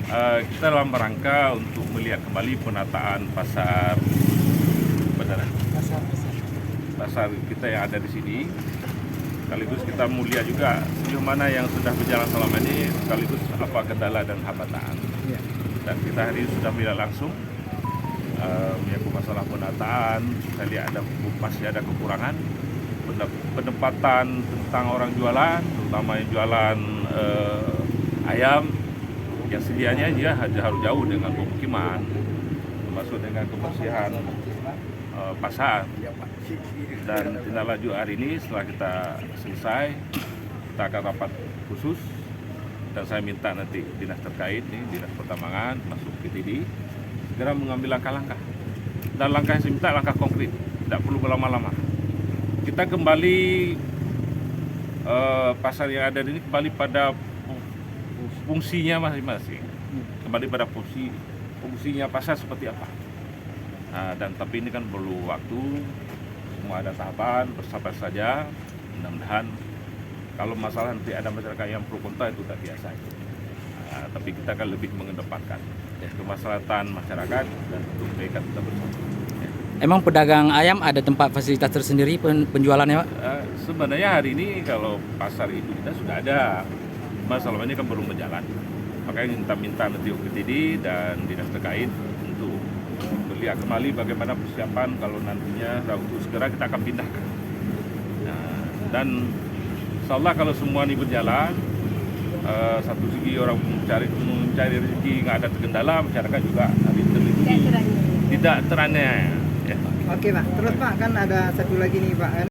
Kita dalam rangka untuk melihat kembali penataan pasar pasar kita yang ada di sini. Sekaligus kita mau lihat juga sejauh mana yang sudah berjalan selama ini, sekaligus apa kendala dan hambatan. Dan kita hari ini sudah melihat langsung menyangkut masalah penataan. Saya lihat masih ada kekurangan penempatan tentang orang jualan, terutama yang jualan ayam yang sedianya dia harus jauh dengan pemukiman, termasuk dengan kebersihan pasar. Dan tindak lanjut hari ini setelah kita selesai, kita akan rapat khusus dan saya minta nanti dinas terkait nih, dinas pertambangan masuk PTD segera mengambil langkah-langkah. Dan langkah yang saya minta langkah konkret, tidak perlu berlama-lama. Kita kembali pasar yang ada ini kembali pada fungsinya masing-masing, kembali pada fungsinya pasar seperti apa. Dan tapi ini kan perlu waktu, semua ada tahapan, bersabar saja. Mudah-mudahan kalau masalah nanti ada masyarakat yang pro kontra itu tak biasa. Tapi kita akan lebih mengedepankan kemaslahatan masyarakat dan untuk mereka kita bersama. Emang pedagang ayam ada tempat fasilitas tersendiri penjualannya, Pak? Sebenarnya hari ini kalau pasar itu kita sudah ada, masalah ini kan belum berjalan. Makanya kita minta nanti UPTD dan dinas terkait untuk melihat kembali bagaimana persiapan kalau nantinya untuk segera kita akan pindahkan. Dan insya Allah kalau semua ini berjalan, satu segi orang mencari rezeki nggak ada terkendala, masyarakat juga nanti terlindungi, tidak teraniaya. Oke Pak, terus Pak kan ada satu lagi nih Pak.